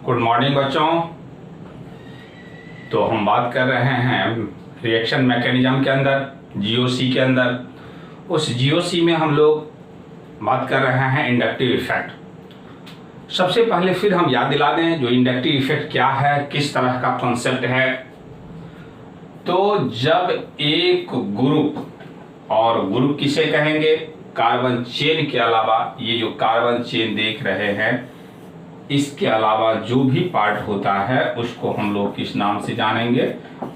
Good morning बच्चों। तो हम बात कर रहे हैं रिएक्शन मैकेनिज्म के अंदर, जीओसी के अंदर। उस जीओसी में हम लोग बात कर रहे हैं इंडक्टिव इफेक्ट। सबसे पहले फिर हम याद दिला दें जो इंडक्टिव इफेक्ट क्या है, किस तरह का कॉन्सेप्ट है। तो जब एक ग्रुप, और ग्रुप किसे कहेंगे, कार्बन चेन के अलावा ये जो कार्बन चेन देख रहे हैं इसके अलावा जो भी पार्ट होता है उसको हम लोग किस नाम से जानेंगे,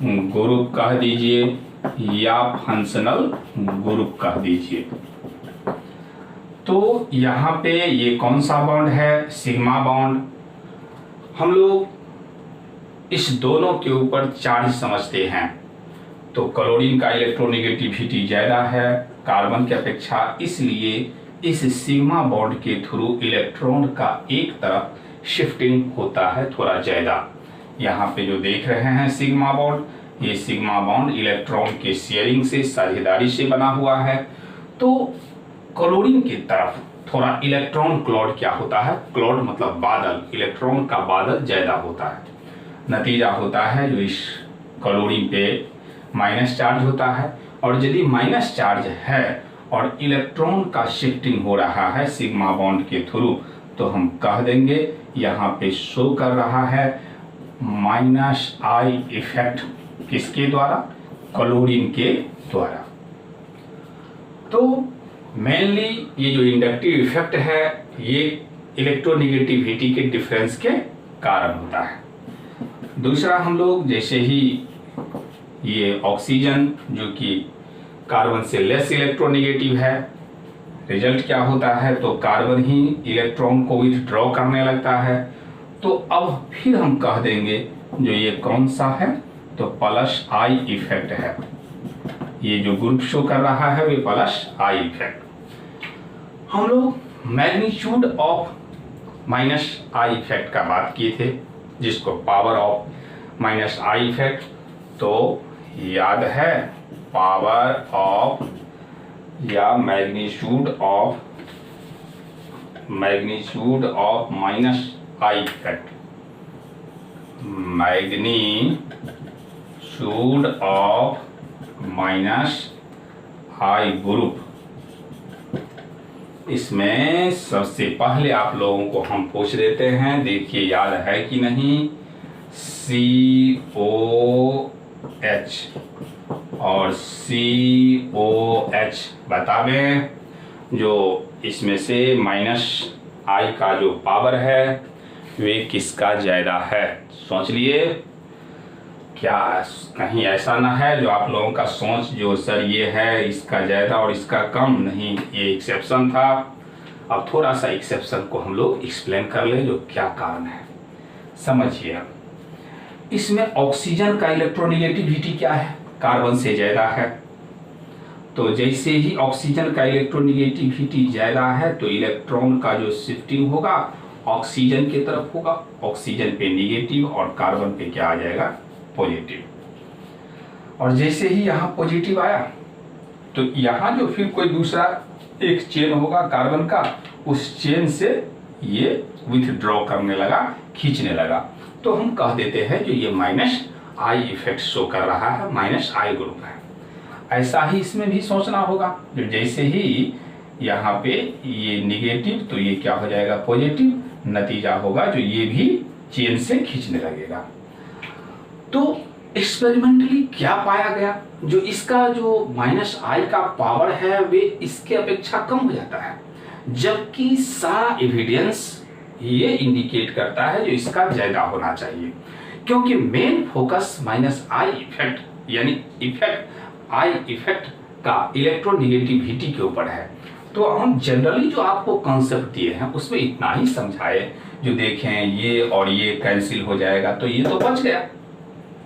ग्रुप कह दीजिए या फंक्शनल ग्रुप कह दीजिए। तो यहाँ पे ये कौन सा बॉन्ड है, सिग्मा बॉन्ड। हम लोग इस दोनों के ऊपर चार्ज समझते हैं। तो क्लोरीन का इलेक्ट्रोनेगेटिविटी ज़्यादा है कार्बन की अपेक्षा, इसलिए इस सिग्मा बॉन्ड के थ्रू इलेक्ट्रॉन का एक तरफ शिफ्टिंग होता है थोड़ा ज़्यादा। यहाँ पे जो देख रहे हैं सिग्मा बॉन्ड, ये सिग्मा बॉन्ड इलेक्ट्रॉन के शेयरिंग से, साझेदारी से बना हुआ है। तो क्लोरीन की तरफ थोड़ा इलेक्ट्रॉन क्लाउड क्या होता है, क्लाउड मतलब बादल, इलेक्ट्रॉन का बादल ज़्यादा होता है। नतीजा होता है जो इस क्लोरीन पे माइनस चार्ज होता है, और यदि माइनस चार्ज है और इलेक्ट्रॉन का शिफ्टिंग हो रहा है सिग्मा बॉन्ड के थ्रू, तो हम कह देंगे यहाँ पे शो कर रहा है माइनस आई इफेक्ट। किसके द्वारा, क्लोरीन के द्वारा। तो मेनली ये जो इंडक्टिव इफेक्ट है ये इलेक्ट्रोनेगेटिविटी के डिफरेंस के कारण होता है। दूसरा, हम लोग जैसे ही ये ऑक्सीजन जो कि कार्बन से लेस इलेक्ट्रोनेगेटिव है, रिजल्ट क्या होता है, तो कार्बन ही इलेक्ट्रॉन को विथड्रॉ करने लगता है। तो अब फिर हम कह देंगे जो ये कौन सा है, तो प्लस आई इफेक्ट है। ये जो ग्रुप शो कर रहा है वे प्लस आई इफेक्ट। हम लोग magnitude of minus I effect का बात किए थे, जिसको power of minus I effect, तो याद है पावर ऑफ या magnitude of minus I effect, magnitude of minus I group. इसमें सबसे पहले आप लोगों को हम पूछ देते हैं, देखिए याद है कि नहीं, COH और COH बता दें। जो इसमें से माइनस आई का जो पावर है वे किसका ज़्यादा है, सोच लिए। क्या कहीं ऐसा ना है जो आप लोगों का सोच जो सर ये है इसका ज़्यादा और इसका कम, नहीं, ये एक्सेप्शन था। अब थोड़ा सा एक्सेप्शन को हम लोग एक्सप्लेन कर ले जो क्या कारण है, समझिए। इसमें ऑक्सीजन का इलेक्ट्रोनेगेटिविटी क्या है, कार्बन से ज़्यादा है। तो जैसे ही ऑक्सीजन का इलेक्ट्रोनेगेटिविटी ज़्यादा है तो इलेक्ट्रॉन का जो शिफ्टिंग होगा ऑक्सीजन की तरफ होगा, ऑक्सीजन पे निगेटिव और कार्बन पे क्या आ जाएगा, पॉजिटिव। और जैसे ही यहाँ पॉजिटिव आया तो यहाँ जो फिर कोई दूसरा एक चेन होगा कार्बन का, उस चेन से ये विथड्रॉ करने लगा, खींचने लगा। तो हम कह देते हैं जो ये माइनस आई इफेक्ट शो कर रहा है, माइनस आई ग्रुप है। ऐसा ही इसमें भी सोचना होगा, जो जैसे ही यहाँ पे ये निगेटिव तो ये क्या हो जाएगा, पॉजिटिव। नतीजा होगा जो ये भी चेन से खींचने लगेगा। तो एक्सपेरिमेंटली क्या पाया गया, जो इसका जो माइनस आई का पावर है वे इसके अपेक्षा कम हो जाता है, जबकि सारा एविडेंस ये इंडिकेट करता है जो इसका ज्यादा होना चाहिए। क्योंकि main focus minus I effect यानी इफेक्ट आई इफेक्ट का इलेक्ट्रोनेगेटिविटी के ऊपर है। तो हम जनरली जो आपको कॉन्सेप्ट दिए हैं उसमें इतना ही समझाए, जो देखें ये और ये कैंसिल हो जाएगा तो ये तो बच गया,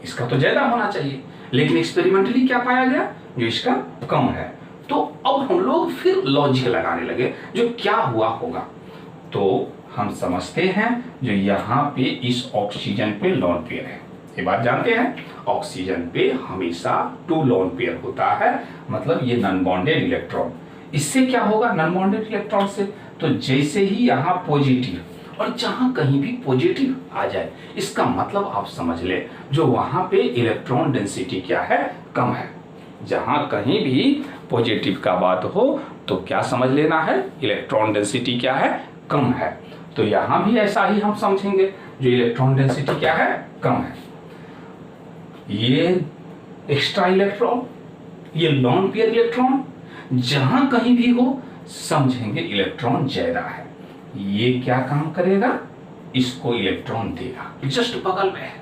इसका तो ज्यादा होना चाहिए। लेकिन एक्सपेरिमेंटली क्या पाया गया, जो इसका कम है। तो अब हम लोग फिर लॉजिक लगाने लगे जो क्या हुआ होगा। तो हम समझते हैं जो यहाँ पे इस ऑक्सीजन पे लोन पेयर है, ये बात जानते हैं, ऑक्सीजन पे हमेशा 2 लोन पेयर होता है, मतलब ये नॉन बॉन्डेड इलेक्ट्रॉन। इससे क्या होगा नॉन बॉन्डेड इलेक्ट्रॉन से, तो जैसे ही यहाँ पॉजिटिव और जहां कहीं भी पॉजिटिव आ जाए, इसका मतलब आप समझ ले जो वहां पे इलेक्ट्रॉन डेंसिटी क्या है, कम है। जहां कहीं भी पॉजिटिव का बात हो तो क्या समझ लेना है, इलेक्ट्रॉन डेंसिटी क्या है, कम है। तो यहां भी ऐसा ही हम समझेंगे, जो इलेक्ट्रॉन डेंसिटी क्या है, कम है। ये एक्स्ट्रा इलेक्ट्रॉन, ये लॉन पेयर इलेक्ट्रॉन, जहां कहीं भी हो समझेंगे इलेक्ट्रॉन ज्यादा है। ये क्या काम करेगा, इसको इलेक्ट्रॉन देगा, जस्ट बगल में है,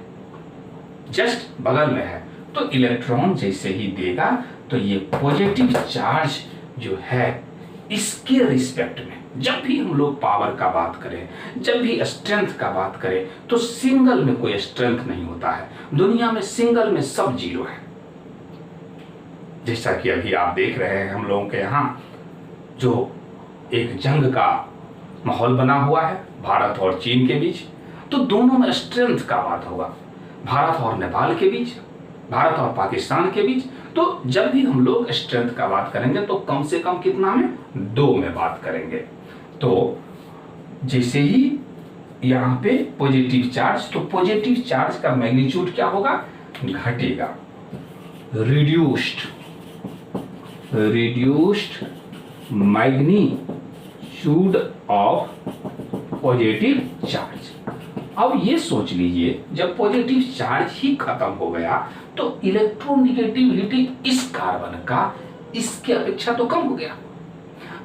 जस्ट बगल में है। तो इलेक्ट्रॉन जैसे ही देगा तो ये पॉजिटिव चार्ज जो है इसके रिस्पेक्ट में, जब भी हम लोग पावर का बात करें, जब भी स्ट्रेंथ का बात करें, तो सिंगल में कोई स्ट्रेंथ नहीं होता है। दुनिया में सिंगल में सब जीरो है। जैसा कि अभी आप देख रहे हैं हम लोगों के यहाँ जो एक जंग का माहौल बना हुआ है भारत और चीन के बीच, तो दोनों में स्ट्रेंथ का बात होगा। भारत और नेपाल के बीच, भारत और पाकिस्तान के बीच, तो जब भी हम लोग स्ट्रेंथ का बात करेंगे तो कम से कम कितना में, 2 में बात करेंगे। तो जैसे ही यहाँ पे पॉजिटिव चार्ज, तो पॉजिटिव चार्ज का मैग्नीट्यूड क्या होगा, घटेगा, reduced magnitude of positive charge. अब ये सोच लीजिए जब पॉजिटिव चार्ज ही खत्म हो गया तो इलेक्ट्रोनेगेटिविटी इस कार्बन का इसके अपेक्षा तो कम हो गया।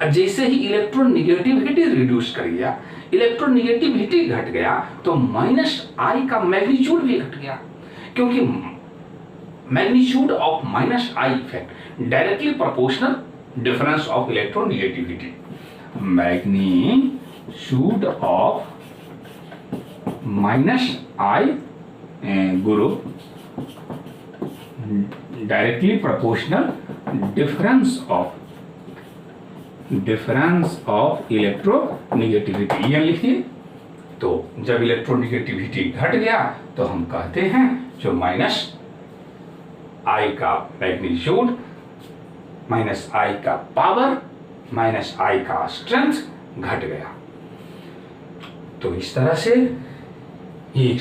और जैसे ही इलेक्ट्रोनेगेटिविटी रिड्यूस कर गया, इलेक्ट्रोनेगेटिविटी घट गया, तो -I का मैग्नीट्यूड भी घट गया, क्योंकि magnitude of -I effect directly proportional difference of electronegativity. Magnitude of -I group directly proportional difference of electronegativity, ये लिखिए। तो जब इलेक्ट्रोनेगेटिविटी घट गया तो हम कहते हैं जो -I का मैग्नीट्यूड, -I का पावर, -I का स्ट्रेंथ घट गया। तो इस तरह से ये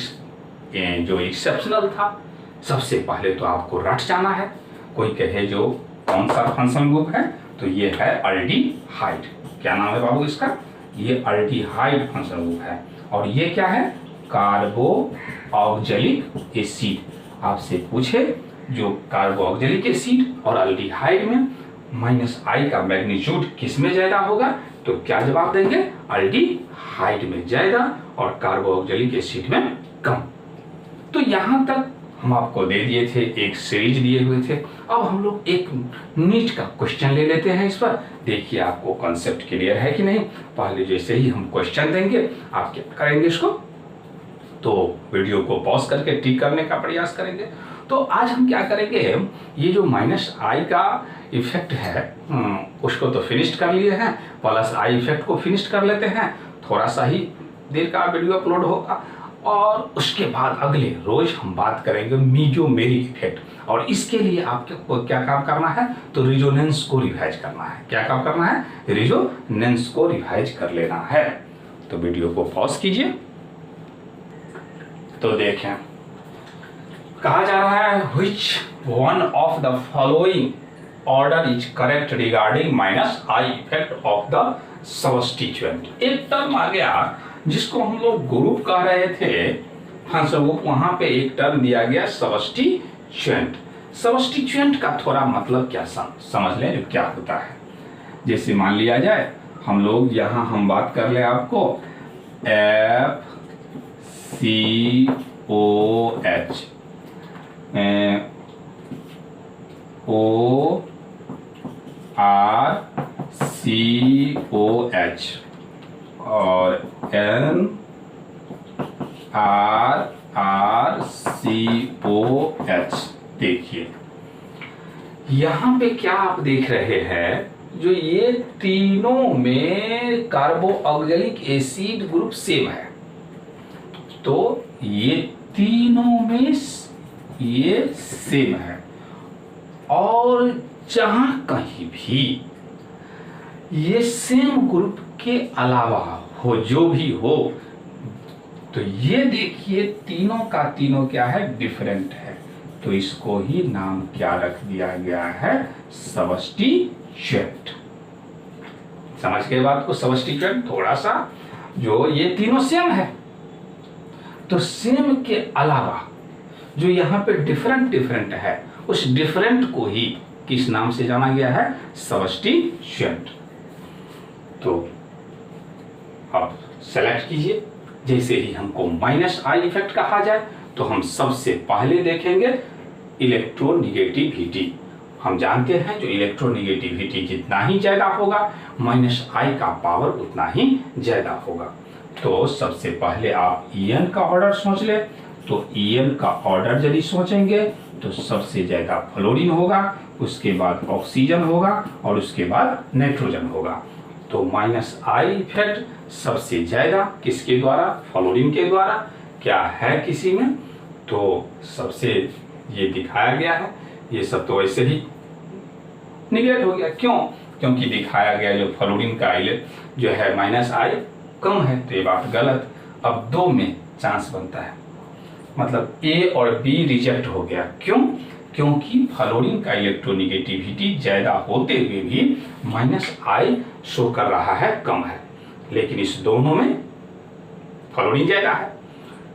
जो एक्सेप्शनल था, सबसे पहले तो आपको रट जाना है। कोई कहे जो कौन सा फंक्शन ग्रुप है, तो ये है अल्डिहाइड। क्या नाम है बाबू इसका, ये अल्डिहाइड फंक्शन ग्रुप है। और ये क्या है, कार्बोऑक्जेलिक एसिड। आपसे पूछे जो कार्बोऑक्जेलिक एसिड और अल्डिहाइड में -I का मैग्नीट्यूड किस में ज्यादा होगा, तो क्या जवाब देंगे, अल्डिहाइड में ज्यादा और कार्बोऑक्जेलिक एसिड में कम। तो यहां तक हम आपको दे दिए थे, एक सीरीज दिए हुए थे। अब हम लोग एक नीट का क्वेश्चन ले लेते हैं इस पर। देखिए आपको कॉन्सेप्ट क्लियर है कि नहीं। पहले जैसे ही हम क्वेश्चन देंगे आप क्या करेंगे, इसको तो वीडियो को पॉज करके टिक करने का प्रयास करेंगे। तो आज हम क्या करेंगे, ये जो -I का इफेक्ट है उसको तो फिनिश्ड कर लिए हैं, +I इफेक्ट को फिनिश्ड कर लेते हैं। थोड़ा सा ही देर का वीडियो अपलोड होगा और उसके बाद अगले रोज हम बात करेंगे मेसोमेरिक इफेक्ट। और इसके लिए आपको क्या काम करना है, तो रिजोनेंस को रिवाइज करना है। क्या काम करना है, रिजोनेंस को रिवाइज कर लेना है। तो वीडियो को पॉज कीजिए। तो देखें कहा जा रहा है which one of the following order is correct regarding -I effect of the substituent। एक टर्म आ गया जिसको हम लोग ग्रुप कह रहे थे, फंक्शन ग्रुप, वहां पे एक टर्म दिया गया सब्स्टिट्यूएंट। सब्स्टिट्यूएंट का थोड़ा मतलब क्या समझ लें, जो क्या होता है। जैसे मान लिया जाए हम लोग यहाँ हम बात कर ले आपको FCOH ORCOH और NRRCOH। देखिए यहाँ पे क्या आप देख रहे हैं, जो ये तीनों में कार्बोऑक्जेलिक एसिड ग्रुप सेम है। तो ये तीनों में ये सेम है, और जहां कहीं भी ये सेम ग्रुप के अलावा हो, जो भी हो, तो ये देखिए तीनों का तीनों क्या है, डिफरेंट है, तो इसको ही नाम क्या रख दिया गया है, सबस्टिट्यूएंट। समझ गए बात को, सबस्टिट्यूएंट। थोड़ा सा जो ये तीनों सेम है, तो सेम के अलावा जो यहाँ पे डिफरेंट डिफरेंट है, उस डिफरेंट को ही किस नाम से जाना गया है, सबस्टिट्यूएंट। तो अब सेलेक्ट कीजिए। जैसे ही हमको माइनस आई इफेक्ट कहा जाए तो हम सबसे पहले देखेंगे इलेक्ट्रोनिगेटिविटी। हम जानते हैं जो इलेक्ट्रोनिगेटिविटी जितना ही ज्यादा होगा माइनस आई का पावर उतना ही ज्यादा होगा। तो सबसे पहले आप ईएन का ऑर्डर सोच ले, तो ईएन का ऑर्डर यदि सोचेंगे तो सबसे ज्यादा फ्लोरीन होगा, उसके बाद ऑक्सीजन होगा और उसके बाद नाइट्रोजन होगा। तो माइनस आई इफेक्ट सबसे ज्यादा किसके द्वारा, फ्लोरीन के द्वारा। क्या है किसी में, तो सबसे ये दिखाया गया है, ये सब तो वैसे ही निगेट हो गया। क्यों, क्योंकि दिखाया गया जो फ्लोरीन का जो है माइनस आई कम है, तो ये बात गलत। अब दो में चांस बनता है, मतलब ए और बी रिजेक्ट हो गया। क्यों, क्योंकि फ्लोरीन का इलेक्ट्रोनिगेटिविटी ज्यादा होते हुए भी माइनस आई शो कर रहा है कम है, लेकिन इस दोनों में फ्लोरीन ज्यादा है।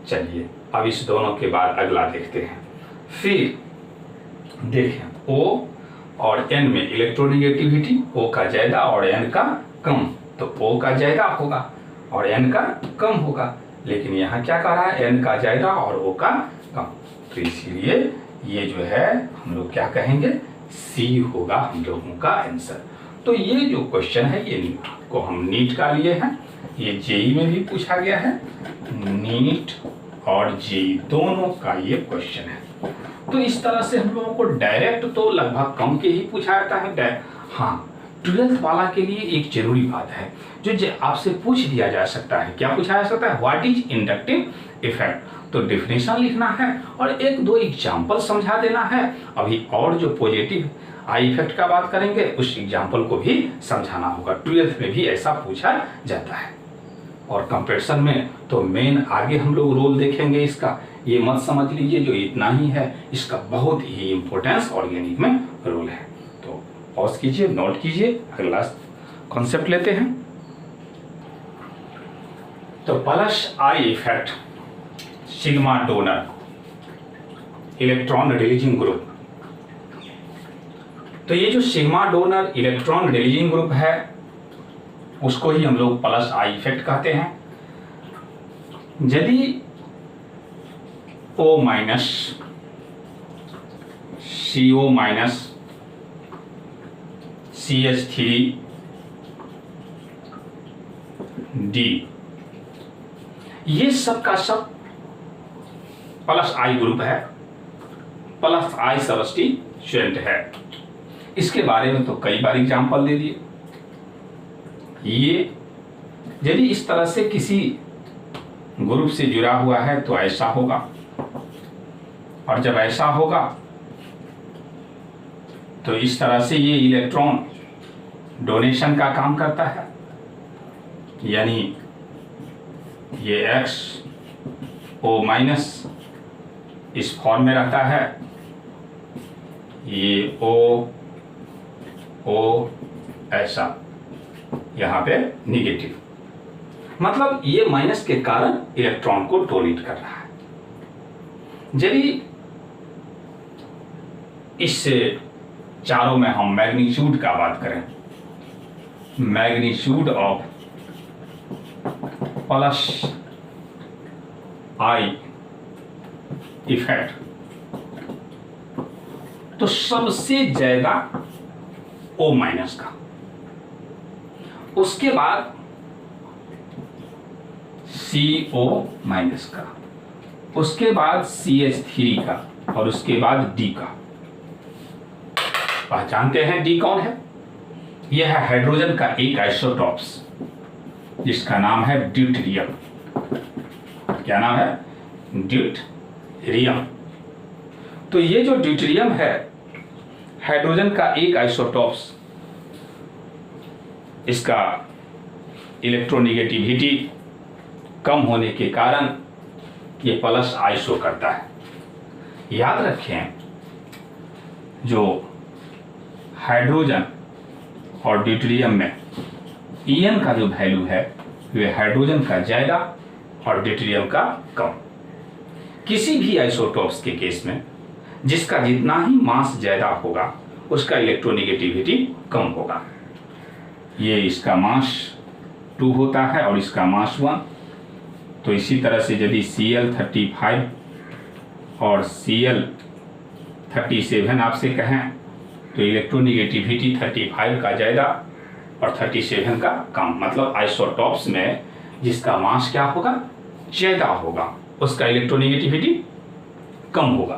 चलिए अब इस दोनों के बाद अगला देखते हैं। फिर देखें ओ और एन में इलेक्ट्रोनिगेटिविटी, ओ का ज्यादा और एन का कम, तो ओ का ज्यादा होगा और एन का कम होगा, लेकिन यहाँ क्या कह रहा है, एन का ज्यादा और ओ का कम। तो इसीलिए ये जो है हम लोग क्या कहेंगे, सी होगा हम लोगों का आंसर। तो ये जो क्वेश्चन है ये को हम नीट का लिए हैं, ये जेई में भी पूछा गया है, नीट और जेई दोनों का ये क्वेश्चन है। तो इस तरह से हम लोगों को डायरेक्ट तो लगभग कम के ही पूछा जाता है। हाँ, 12th वाला के लिए एक जरूरी बात है जो आपसे पूछ दिया जा सकता है। क्या पूछा जा सकता है, व्हाट इज इंडक्टिव इफेक्ट। तो डेफिनेशन लिखना है और एक दो एग्जाम्पल समझा देना है। अभी और जो पॉजिटिव आई इफेक्ट का बात करेंगे उस एग्जाम्पल को भी समझाना होगा। 12th में भी ऐसा पूछा जाता है। और कंपैरिजन में तो मेन आगे हम लोग रोल देखेंगे इसका, ये मत समझ लीजिए जो इतना ही है, इसका बहुत ही इंपॉर्टेंस ऑर्गेनिक में रोल है। तो पॉज कीजिए, नोट कीजिए, अगला कॉन्सेप्ट लेते हैं। तो plus I effect sigma donor electron releasing group. तो ये जो sigma donor electron releasing group है उसको ही हम लोग प्लस आई इफेक्ट कहते हैं। यदि O minus CO minus CH3 D ये सब का सब प्लस आई ग्रुप है, प्लस आई सबस्टिट्यूएंट है। इसके बारे में तो कई बार एग्जाम्पल दे दिए। ये यदि इस तरह से किसी ग्रुप से जुड़ा हुआ है तो ऐसा होगा, और जब ऐसा होगा तो इस तरह से ये इलेक्ट्रॉन डोनेशन का काम करता है, यानी ये XO माइनस इस फॉर्म में रहता है, ये O ऐसा यहाँ पे निगेटिव, मतलब ये माइनस के कारण इलेक्ट्रॉन को डोनेट कर रहा है। यदि इससे चारों में हम मैग्नीट्यूड का बात करें, magnitude of plus I effect, तो सबसे ज्यादा O माइनस का, उसके बाद CO माइनस का, उसके बाद CH3 का और उसके बाद D का। पहचानते हैं D कौन है, यह है हाइड्रोजन का एक आइसोटॉप्स जिसका नाम है ड्यूटेरियम। क्या नाम है, ड्यूटेरियम। तो ये जो ड्यूटेरियम है हाइड्रोजन का एक आइसोटॉप्स, इसका इलेक्ट्रोनिगेटिविटी कम होने के कारण ये प्लस आई शो करता है। याद रखें, जो हाइड्रोजन और ड्यूटेरियम में En का जो वैल्यू है वे हाइड्रोजन का ज़्यादा और ड्यूटेरियम का कम। किसी भी आइसोटोप्स के केस में जिसका जितना ही मास ज़्यादा होगा उसका इलेक्ट्रोनेगेटिविटी कम होगा। ये इसका मास 2 होता है और इसका मास 1। तो इसी तरह से यदि Cl35 और Cl37 आपसे कहें तो इलेक्ट्रोनेगेटिविटी 35 का ज़्यादा और 37 का कम। मतलब आइसोटॉप्स में जिसका मास क्या होगा, ज़्यादा होगा, उसका इलेक्ट्रोनेगेटिविटी कम होगा।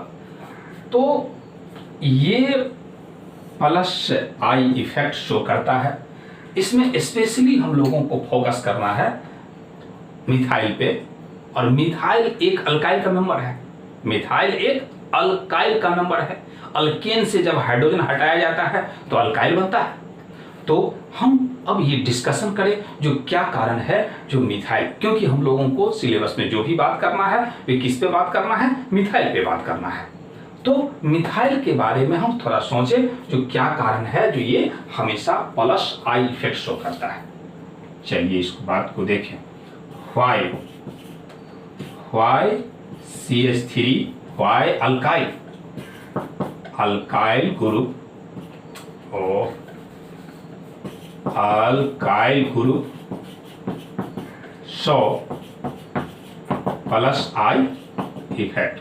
तो ये प्लस आई इफेक्ट शो करता है। इसमें स्पेशली हम लोगों को फोकस करना है मिथाइल पे। और मिथाइल एक अल्काइल का मेंबर है। मिथाइल एक अल्काइल का मेंबर है। अल्केन से जब हाइड्रोजन हटाया जाता है तो अल्काइल बनता है। तो हम अब ये डिस्कशन करें जो क्या कारण है जो मिथाइल, क्योंकि हम लोगों को सिलेबस में जो भी बात करना है वे किस पे बात करना है, मिथाइल पे बात करना है। तो मिथाइल के बारे में हम थोड़ा सोचें जो क्या कारण है जो ये हमेशा प्लस आई इफेक्ट शो करता है। चलिए इस बात को देखें। Y CH3 Y alkyl, alkyl group और alkyl group 100 plus I effect.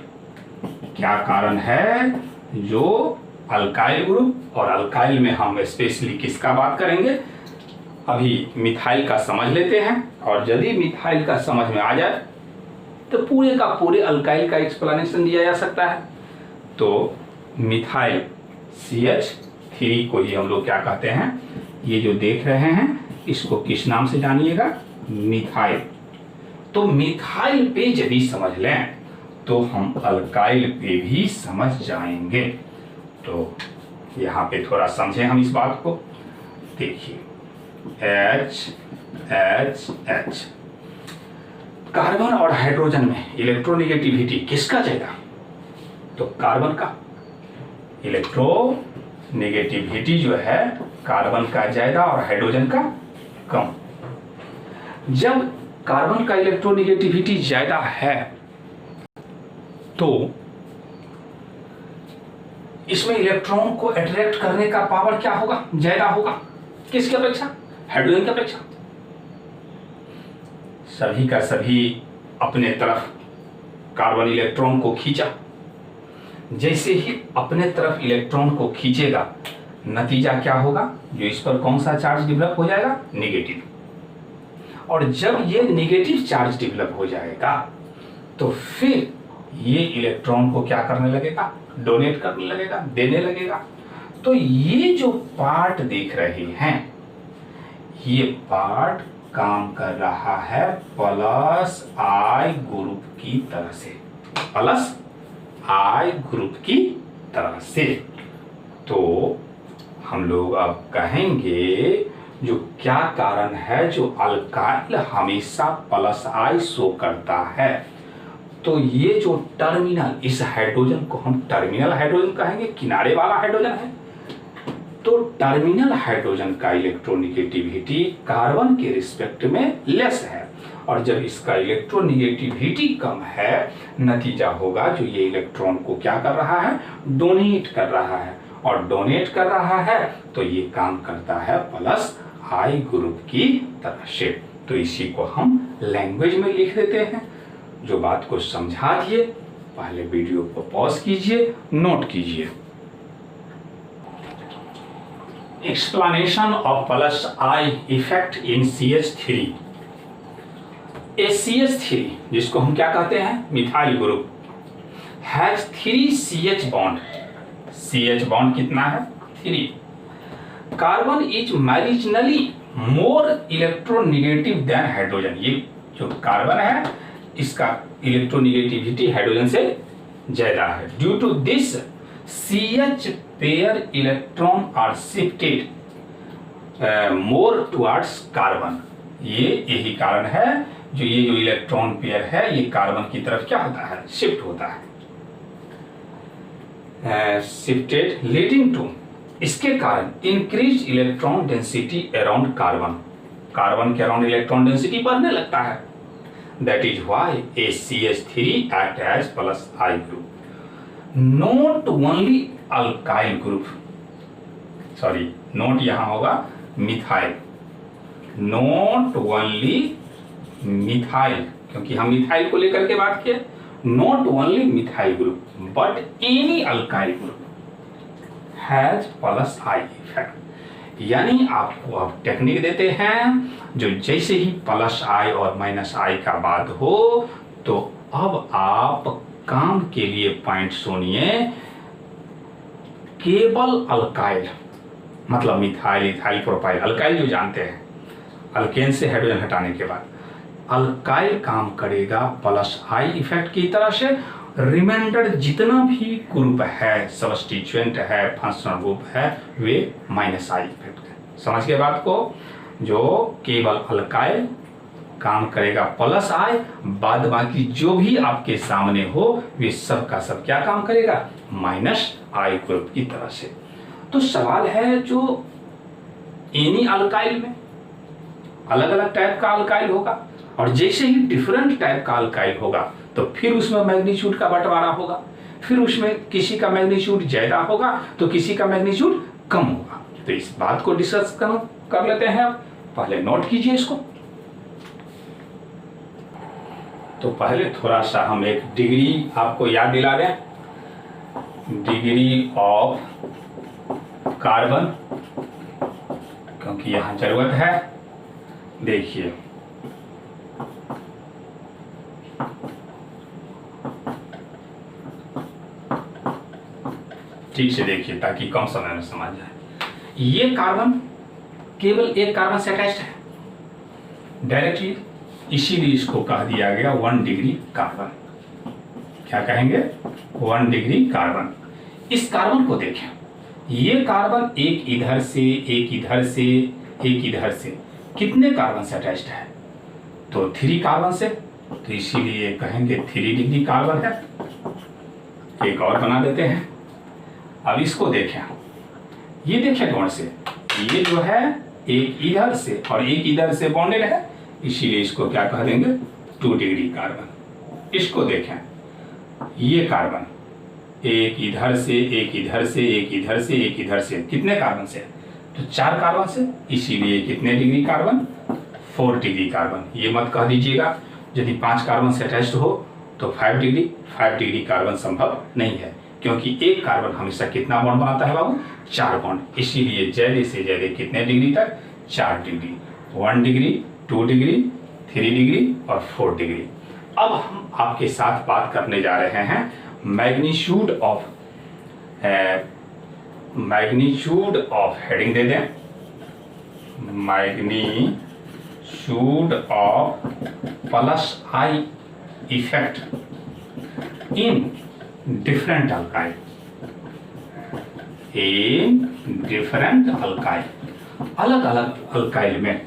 क्या कारण है जो अल्काइल ग्रुप, और अल्काइल में हम स्पेशली किसका बात करेंगे, अभी मिथाइल का समझ लेते हैं। और यदि मिथाइल का समझ में आ जाए तो पूरे का पूरे अल्काइल का एक्सप्लेनेशन दिया जा सकता है। तो मिथाइल CH3 को ही हम लोग क्या कहते हैं, ये जो देख रहे हैं इसको किस नाम से जानिएगा, मिथाइल। तो मिथाइल पे यदि समझ लें तो हम अल्काइल पे भी समझ जाएंगे। तो यहाँ पे थोड़ा समझें हम इस बात को। देखिए H कार्बन और हाइड्रोजन में इलेक्ट्रोनेगेटिविटी किसका ज्यादा, तो कार्बन का। इलेक्ट्रोनेगेटिविटी जो है कार्बन का ज्यादा और हाइड्रोजन का कम। जब कार्बन का इलेक्ट्रोनेगेटिविटी ज्यादा है तो इसमें इलेक्ट्रॉन को अट्रैक्ट करने का पावर क्या होगा, ज्यादा होगा। किसकी अपेक्षा, हाइड्रोजन की अपेक्षा। सभी का सभी अपने तरफ कार्बन इलेक्ट्रॉन को खींचा। जैसे ही अपने तरफ इलेक्ट्रॉन को खींचेगा नतीजा क्या होगा, जो इस पर कौन सा चार्ज डेवलप हो जाएगा, नेगेटिव। और जब ये नेगेटिव चार्ज डेवलप हो जाएगा तो फिर ये इलेक्ट्रॉन को क्या करने लगेगा, डोनेट करने लगेगा, देने लगेगा। तो ये जो पार्ट देख रहे हैं ये पार्ट काम कर रहा है प्लस आई ग्रुप की तरह से, प्लस आई ग्रुप की तरह से। तो हम लोग अब कहेंगे जो क्या कारण है जो अल्काइल हमेशा प्लस आई शो करता है। तो ये जो टर्मिनल, इस हाइड्रोजन को हम टर्मिनल हाइड्रोजन कहेंगे, किनारे वाला हाइड्रोजन है। तो टर्मिनल हाइड्रोजन का इलेक्ट्रोनेगेटिविटी कार्बन के रिस्पेक्ट में लेस है। और जब इसका इलेक्ट्रोनेगेटिविटी कम है नतीजा होगा जो ये इलेक्ट्रॉन को क्या कर रहा है, डोनेट कर रहा है। और डोनेट कर रहा है तो ये काम करता है प्लस आई ग्रुप की तरह से। तो इसी को हम लैंग्वेज में लिख देते हैं। जो बात को समझा दिए, पहले वीडियो को पॉज कीजिए, नोट कीजिए। Explanation of plus I effect in CH3। CH3 जिसको हम क्या कहते हैं, methyl group, has 3 CH bond. CH bond कितना है, 3। Carbon is marginally more electronegative than hydrogen. ये जो कार्बन है इसका इलेक्ट्रोनेगेटिविटी हाइड्रोजन से ज्यादा है। Due to this CH pair electron are shifted more towards carbon. ये यही कारण है जो ये जो इलेक्ट्रॉन पेयर है ये कार्बन की तरफ क्या होता है, शिफ्ट होता है, शिफ्टेड लीडिंग टू, इसके कारण increase electron density around carbon, carbon के अराउंड इलेक्ट्रॉन डेंसिटी बढ़ने लगता है। That is why ACH3 act as plus I group, not only alkyl group, sorry note यहां होगा मिथाइल, नॉट ओनली मिथाइल, क्योंकि हम मिथाइल को लेकर के बात किए, not only methyl group but any alkyl group has plus I effect. यानी आपको अब टेक्निक देते हैं जो जैसे ही प्लस आई और माइनस आई का बात हो तो अब आप काम के लिए पॉइंट सुनिए, केवल अल्काइल मतलब मिथाइल, इथाइल, प्रोपाइल, अल्काइल जो जानते हैं, अल्केन से हाइड्रोजन हटाने के बाद अल्काइल काम करेगा प्लस आई इफेक्ट की तरह से, रिमाइंडर जितना भी ग्रुप है, सब्स्टिट्यूएंट है, फंक्शनल ग्रुप है, वे माइनस आई इफेक्ट है। समझ गए बात को, जो केवल अल्काइल काम करेगा प्लस आई, बाद बाकी जो भी आपके सामने हो वे सब का सब क्या काम करेगा, माइनस आई ग्रुप की तरह से। तो सवाल है जो एनी अल्काइल में अलग अलग टाइप का अल्काइल होगा और जैसे ही डिफरेंट टाइप का अल्काइल होगा तो फिर उसमें मैग्नीट्यूड का बंटवारा होगा, फिर उसमें किसी का मैग्नीट्यूड ज्यादा होगा तो किसी का मैग्नीट्यूड कम होगा। तो इस बात को डिस्कस कर लेते हैं। आप पहले नोट कीजिए इसको। तो पहले थोड़ा सा हम एक डिग्री आपको याद दिला दें, डिग्री ऑफ कार्बन, क्योंकि यहां जरूरत है। देखिए ठीक से देखिए ताकि कम समय में समझ जाए। ये कार्बन केवल एक कार्बन से अटैच्ड है डायरेक्टली, इसीलिए इसको कह दिया गया 1 डिग्री कार्बन। क्या कहेंगे, 1 डिग्री कार्बन। इस कार्बन को देखें, ये कार्बन एक इधर से, एक इधर से, एक इधर से, कितने कार्बन से अटैच्ड है, तो 3 कार्बन से, तो इसीलिए कहेंगे 3 डिग्री कार्बन है। एक और बना देते हैं। अब इसको देखें, ये देखें गौर से, ये जो है एक इधर से और एक इधर से बॉन्डेड है, इसीलिए इसको क्या कह देंगे, 2 डिग्री कार्बन। इसको देखें, ये कार्बन एक इधर से, एक इधर से, एक इधर से, एक इधर से, कितने कार्बन से, तो 4 कार्बन से, इसीलिए कितने डिग्री कार्बन, 4 डिग्री कार्बन। ये मत कह दीजिएगा यदि 5 कार्बन से अटैच्ड हो तो 5 डिग्री कार्बन संभव नहीं है, क्योंकि एक कार्बन हमेशा कितना बॉन्ड बनाता है बाबू, 4 बॉन्ड। इसीलिए ज्यादा से ज्यादा कितने डिग्री तक, 4 डिग्री, 1 डिग्री, 2 डिग्री, 3 डिग्री और 4 डिग्री। अब हम आपके साथ बात करने जा रहे हैं मैग्नीट्यूड ऑफ हेडिंग दे दें, magnitude of plus I effect in different alkyl, अलग अलग अल्काइल में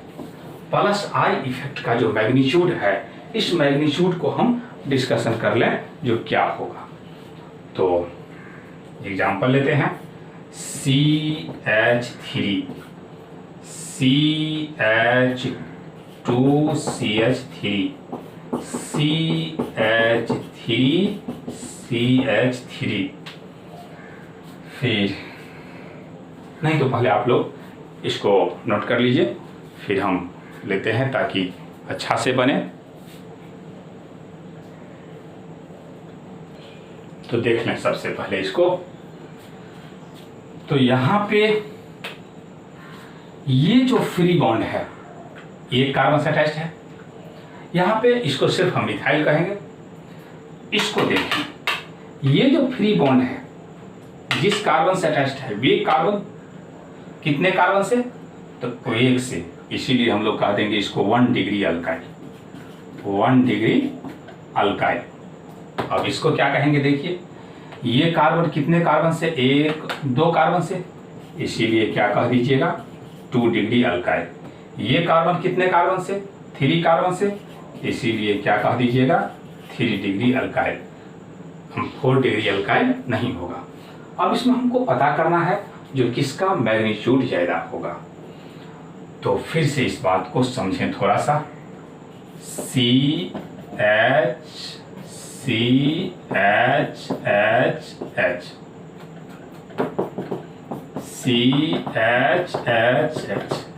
प्लस आई इफेक्ट का जो मैग्नीट्यूड है, इस मैग्नीट्यूड को हम डिस्कशन कर लें जो क्या होगा। तो एग्जांपल लेते हैं, CH3, CH2CH3, CH3CH3, फिर नहीं तो पहले आप लोग इसको नोट कर लीजिए, फिर हम लेते हैं ताकि अच्छा से बने। तो देख लें सबसे पहले इसको। तो यहाँ पे ये जो फ्री बॉन्ड है ये कार्बन से अटैच्ड है, यहाँ पे इसको सिर्फ हम मिथाइल कहेंगे। इसको देखें, ये जो फ्री बॉन्ड है जिस कार्बन से अटैच्ड है, वे कार्बन कितने कार्बन से, तो 1 से, इसीलिए हम लोग कह देंगे इसको 1 डिग्री अल्काइल, 1 डिग्री अल्काइल। अब इसको क्या कहेंगे, देखिए ये कार्बन कितने कार्बन से, 1, 2 कार्बन से, इसीलिए क्या कह दीजिएगा, 2 डिग्री अल्काइल। ये कार्बन कितने कार्बन से, 3 कार्बन से, इसीलिए क्या कह दीजिएगा, 3 डिग्री अल्काइल, हम 4 डिग्री अल्काइल नहीं होगा। अब इसमें हमको पता करना है जो किसका मैग्नीट्यूड ज़्यादा होगा। तो फिर से इस बात को समझें थोड़ा सा। CH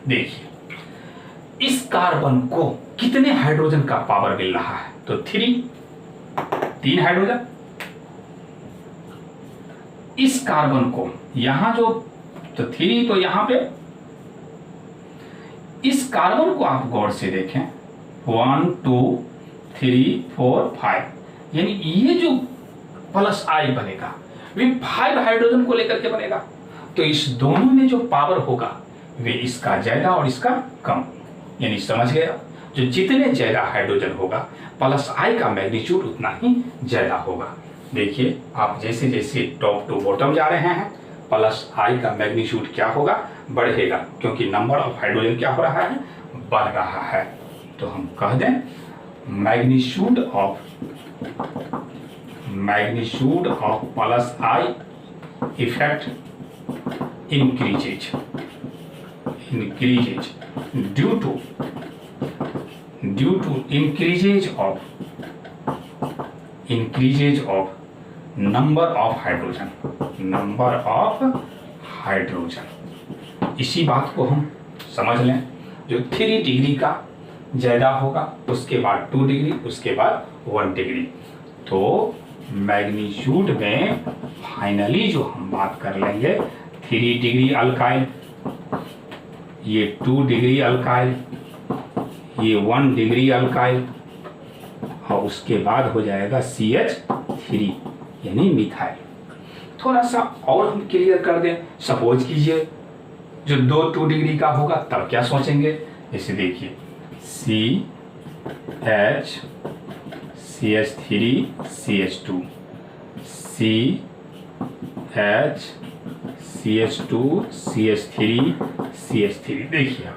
देखिए इस कार्बन को कितने हाइड्रोजन का पावर मिल रहा है, तो 3 हाइड्रोजन। इस कार्बन को यहां जो तो 3, तो यहां पे इस कार्बन को आप गौर से देखें 1 2 3 4 5, यानी ये जो प्लस आई बनेगा वे 5 हाइड्रोजन को लेकर के बनेगा। तो इस दोनों में जो पावर होगा वे इसका ज्यादा और इसका कम, यानी समझ गया, जो जितने ज्यादा हाइड्रोजन होगा प्लस आई का मैग्नीट्यूड उतना ही ज्यादा होगा। देखिए आप जैसे जैसे टॉप टू बॉटम जा रहे हैं प्लस आई का मैग्नीट्यूड क्या होगा, बढ़ेगा, क्योंकि नंबर ऑफ हाइड्रोजन क्या हो रहा है, बढ़ रहा है। तो हम कह दें magnitude of plus I effect increases due to increases of number of hydrogen। इसी बात को हम समझ लें, जो 3 डिग्री का ज्यादा होगा उसके बाद 2 डिग्री, उसके बाद 1 डिग्री। तो मैग्नीट्यूड में फाइनली जो हम बात कर लेंगे 3 डिग्री अल्काइल, ये 2 डिग्री अल्काइल, ये 1 डिग्री अल्काइल, और उसके बाद हो जाएगा CH3 यानी मिथाइल। थोड़ा सा और हम क्लियर कर दें, सपोज कीजिए जो 2 डिग्री का होगा तब क्या सोचेंगे, जैसे देखिए CH3 CH2 CH2 CH3 देखिए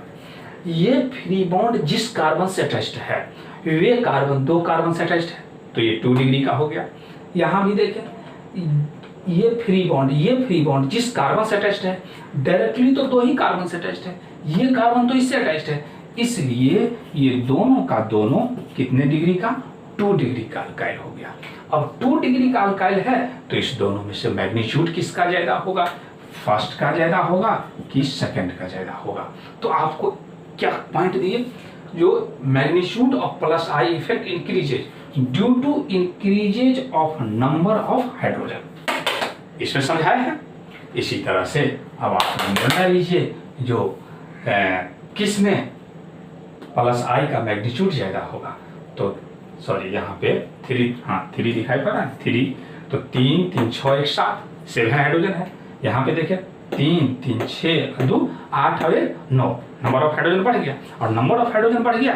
ये फ्री बॉन्ड जिस कार्बन से अटैच्ड है वे कार्बन 2 कार्बन से अटैच्ड है, तो ये 2 डिग्री का हो गया। यहाँ भी देखें ये फ्री बॉन्ड जिस कार्बन से अटैच्ड है डायरेक्टली तो 2 ही कार्बन से अटैच्ड है, ये कार्बन तो इससे अटैच्ड है, इसलिए ये दोनों का दोनों कितने डिग्री का, 2 डिग्री का अल्काइल हो गया। अब 2 डिग्री का अल्काइल है तो इस दोनों में से मैग्नीट्यूड किसका ज्यादा होगा, फर्स्ट का ज्यादा होगा कि सेकंड का ज्यादा होगा। तो आपको क्या पॉइंट दिए, जो magnitude of plus I effect increases due to increases of number of hydrogen, इसमें समझाया है। इसी तरह से अब आप निर्णय लीजिए जो किस में प्लस आई का मैग्नीट्यूड ज्यादा होगा। तो सॉरी यहाँ पे 3 दिखाई पड़ रहा है, 3 तो 3 3 6 1 7 हाइड्रोजन है। यहाँ पे देखिए 3 3 6 2 8 और 9 नंबर ऑफ हाइड्रोजन बढ़ गया, और नंबर ऑफ हाइड्रोजन बढ़ गया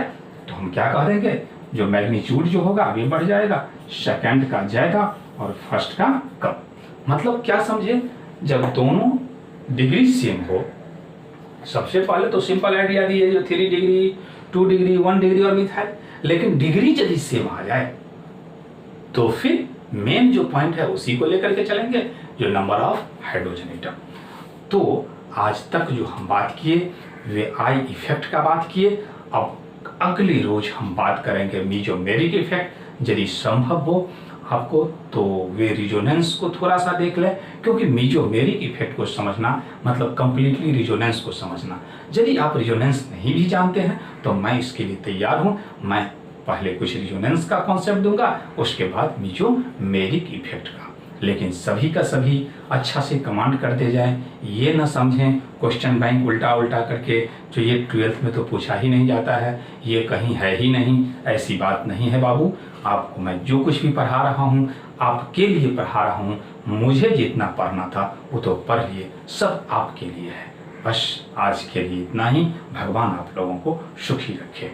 तो हम क्या कह देंगे, जो मैग्नीट्यूड जो होगा वे बढ़ जाएगा, सेकंड का ज्यादा और फर्स्ट का कम। मतलब क्या समझे, जब दोनों डिग्री सेम हो, सबसे पहले तो सिंपल आइडिया दिए जो 3 डिग्री 2 डिग्री 1 डिग्री और मिथाइल, लेकिन डिग्री यदि सेम आ जाए तो फिर मेन जो पॉइंट है उसी को लेकर के चलेंगे, जो नंबर ऑफ हाइड्रोजन एटम। तो आज तक जो हम बात किए वे आई इफेक्ट का बात किए। अब अगली रोज हम बात करेंगे मीजोमेरिक इफेक्ट, यदि संभव हो आपको तो वे रिजोनेंस को थोड़ा सा देख लें, क्योंकि मीजोमेरिक इफेक्ट को समझना मतलब कंप्लीटली रिजोनेंस को समझना। यदि आप रिजोनेंस नहीं भी जानते हैं तो मैं इसके लिए तैयार हूं, मैं पहले कुछ रिजोनेंस का कॉन्सेप्ट दूंगा, उसके बाद मीजोमेरिक इफेक्ट का। लेकिन सभी का सभी अच्छा से कमांड करते जाएं, ये न समझें क्वेश्चन बैंक उल्टा उल्टा करके जो ये 12th में तो पूछा ही नहीं जाता है, ये कहीं है ही नहीं, ऐसी बात नहीं है बाबू। आपको मैं जो कुछ भी पढ़ा रहा हूँ आपके लिए पढ़ा रहा हूँ, मुझे जितना पढ़ना था वो तो पढ़ लिए, सब आपके लिए है। बस आज के लिए इतना ही, भगवान आप लोगों को सुखी रखे।